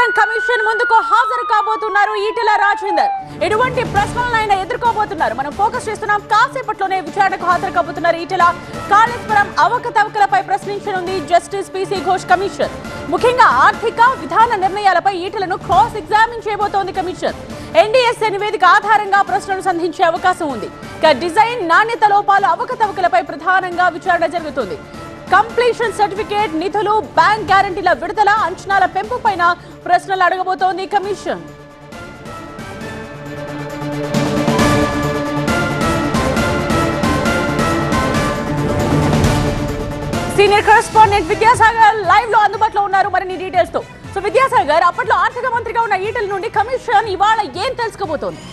Polavaram commission ముందుకు హాజరు కాబోతున్నారు ఈటెల రాజేందర్. ఎటువంటి ప్రశ్నలను ఎదుర్కోబోతున్నారు మనం ఫోకస్ చేస్తున్నాం. కాసేపట్లోనే విచారణకు హాజరు కాబోతున్నారు ఈటెల. కాళేశ్వరం అవకతవకలపై ప్రశ్నించనుంది జస్టిస్ పిసి ఘోష్ కమిషన్. ముఖ్యంగా ఆర్థిక విధాన నిర్ణయాలపై ఈటెలను క్రాస్ ఎగ్జామిన్ చేయబోతోంది కమిషన్. ఎన్డీఎస్ఏ నివేదిక ఆధారంగా ప్రశ్నలు సంధించే అవకాశం ఉంది. డిజైన్ నాణ్యత లోపాలు అవకతవకలపై ప్రధానంగా విచారణ జరుగుతుంది. కంప్లీషన్ సర్టిఫికేట్, నిధులు, బ్యాంక్ గ్యారంటీల విడుదల, అంచనాల పెంపు పైన ప్రశ్నలు అడగబోతోంది commission. Senior correspondent Vidyasagar live లో అందుబాటులో ఉన్నారు మరిన్ని డీటెయిల్స్ తో. సో విద్యాసాగర్, అప్పట్లో ఆర్థిక మంత్రిగా ఉన్న ఈటెల నుండి కమిషన్ ఇవాళ ఏం తెలుసుకోబోతోంది?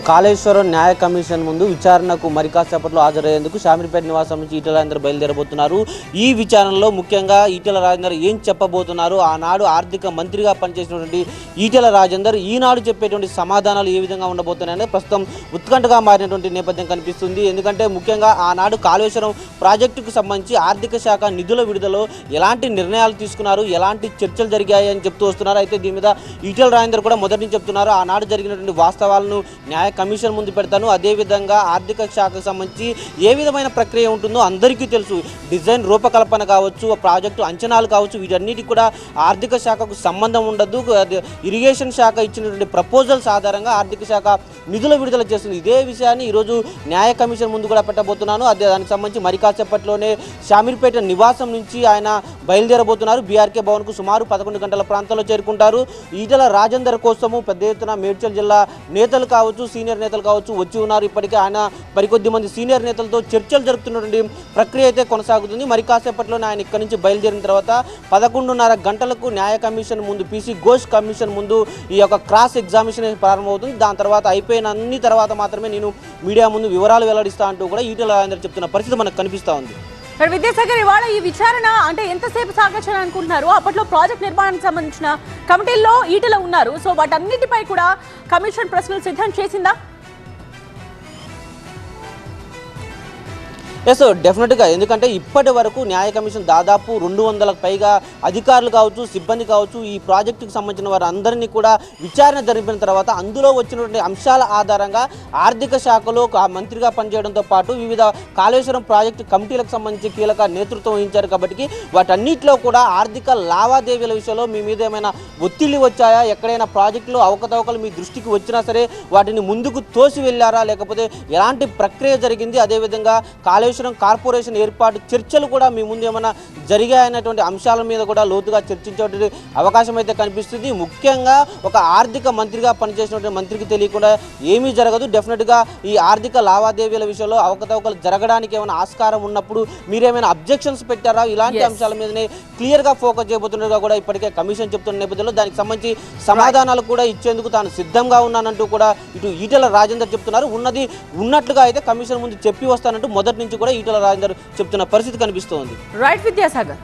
కాళేశ్వరం న్యాయ కమిషన్ ముందు విచారణకు మరి కాసేపట్లో హాజరయ్యేందుకు షామీర్పేట నివాసం నుంచి ఈటెల రాజేందర్ బయలుదేరబోతున్నారు. ఈ విచారణలో ముఖ్యంగా ఈటెల రాజేందర్ ఏం చెప్పబోతున్నారు, ఆనాడు ఆర్థిక మంత్రిగా పనిచేసినటువంటి ఈటెల రాజేందర్ ఈనాడు చెప్పేటువంటి సమాధానాలు ఏ విధంగా ఉండబోతున్నాయని ప్రస్తుతం ఉత్కంఠగా మారినటువంటి నేపథ్యం కనిపిస్తుంది. ఎందుకంటే ముఖ్యంగా ఆనాడు కాళేశ్వరం ప్రాజెక్టుకు సంబంధించి ఆర్థిక శాఖ నిధుల విడుదలలో ఎలాంటి నిర్ణయాలు తీసుకున్నారు, ఎలాంటి చర్చలు జరిగాయి అని చెప్తూ వస్తున్నారు. అయితే దీని మీద ఈటెల రాజేందర్ కూడా మొదటి నుంచి చెప్తున్నారు, ఆనాడు జరిగినటువంటి వాస్తవాలను న్యాయ కమిషన్ ముందు పెడతాను, అదేవిధంగా ఆర్థిక శాఖకు సంబంధించి ఏ విధమైన ప్రక్రియ ఉంటుందో అందరికీ తెలుసు. డిజైన్ రూపకల్పన కావచ్చు, ప్రాజెక్టు అంచనాలు కావచ్చు, వీటన్నిటికి కూడా ఆర్థిక శాఖకు సంబంధం ఉండదు. ఇరిగేషన్ శాఖ ఇచ్చినటువంటి ప్రపోజల్స్ ఆధారంగా ఆర్థిక శాఖ నిధుల విడుదల చేస్తుంది. ఇదే విషయాన్ని ఈరోజు న్యాయ కమిషన్ ముందు కూడా పెట్టబోతున్నాను. అదే దానికి సంబంధించి మరి కాసేపట్లోనే షామీర్పేట నివాసం నుంచి ఆయన బయలుదేరబోతున్నారు. బీఆర్కే భవన్కు సుమారు 11 గంటల ప్రాంతంలో చేరుకుంటారు. ఈటెల రాజేందర్ కోసము పెద్ద ఎత్తున మేడ్చల్ జిల్లా నేతలు కావచ్చు, సీనియర్ నేతలు కావచ్చు వచ్చి ఉన్నారు. ఇప్పటికే ఆయన మరికొద్ది మంది సీనియర్ నేతలతో చర్చలు జరుపుతున్నటువంటి ప్రక్రియ అయితే కొనసాగుతుంది. మరి కాసేపట్లోనే ఆయన ఇక్కడి నుంచి బయలుదేరిన తర్వాత 11:30 గంటలకు న్యాయ కమిషన్ ముందు, పిసి ఘోష్ కమిషన్ ముందు ఈ యొక్క క్రాస్ ఎగ్జామినేషన్ ప్రారంభమవుతుంది. దాని తర్వాత అయిపోయిన అన్ని తర్వాత మాత్రమే నేను మీడియా ముందు వివరాలు వెల్లడిస్తా అంటూ కూడా ఈటెల రాజేందర్ చెప్తున్న పరిస్థితి మనకు కనిపిస్తూ ఉంది. విద్యాసాగర్, ఇవాళ ఈ విచారణ అంటే ఎంతసేపు సాగొచ్చని అనుకుంటున్నారు? అప్పట్లో ప్రాజెక్ట్ నిర్మాణానికి సంబంధించిన కమిటీల్లో ఈటెల ఉన్నారు. సో వాటన్నిటిపై కూడా కమిషన్ ప్రశ్నలు సిద్ధం చేసిందా? డెఫినెట్గా. ఎందుకంటే ఇప్పటి వరకు న్యాయ కమిషన్ దాదాపు 200లకు పైగా అధికారులు కావచ్చు, సిబ్బంది కావచ్చు, ఈ ప్రాజెక్టుకు సంబంధించిన వారు అందరినీ కూడా విచారణ జరిపిన తర్వాత అందులో వచ్చినటువంటి అంశాల ఆధారంగా ఆర్థిక శాఖలో మంత్రిగా పనిచేయడంతో పాటు వివిధ కాళేశ్వరం ప్రాజెక్టు కమిటీలకు సంబంధించి కీలక నేతృత్వం వహించారు. కాబట్టి వాటన్నిటిలో కూడా ఆర్థిక లావాదేవీల విషయంలో మీ మీద ఏమైనా ఒత్తిళ్లు వచ్చాయా, ఎక్కడైనా ప్రాజెక్టులో అవకతవకలు మీ దృష్టికి వచ్చినా సరే వాటిని ముందుకు తోసి వెళ్ళారా, లేకపోతే ఎలాంటి ప్రక్రియ జరిగింది, అదేవిధంగా కాళేశ్వరం కార్పొరేషన్ ఏర్పాటు చర్చలు కూడా మీ ముందు ఏమైనా జరిగాయన్నటువంటి అంశాల మీద కూడా లోతుగా చర్చించేటువంటి అవకాశం అయితే కనిపిస్తుంది. ముఖ్యంగా ఒక ఆర్థిక మంత్రిగా పనిచేసినటువంటి మంత్రికి తెలియకుండా ఏమీ జరగదు. డెఫినెట్గా ఈ ఆర్థిక లావాదేవీల విషయంలో అవకతవకలు జరగడానికి ఏమైనా ఆస్కారం ఉన్నప్పుడు మీరేమైనా అబ్జెక్షన్స్ పెట్టారా, ఇలాంటి అంశాల మీదనే క్లియర్గా ఫోకస్ చేయబోతున్నట్టుగా కూడా ఇప్పటికే కమిషన్ చెప్తున్న నేపథ్యంలో దానికి సంబంధించి సమాధానాలు కూడా ఇచ్చేందుకు తాను సిద్ధంగా ఉన్నానంటూ కూడా ఇటు ఈటెల రాజేందర్ చెప్తున్నారు. ఉన్నది ఉన్నట్లుగా అయితే కమిషన్ ముందు చెప్పి వస్తానంటూ మొదటి నుంచి కూడా ఈటెల రాజేందర్ చెప్తున్న పరిస్థితి కనిపిస్తోంది. రైట్ విద్యాసాగర్.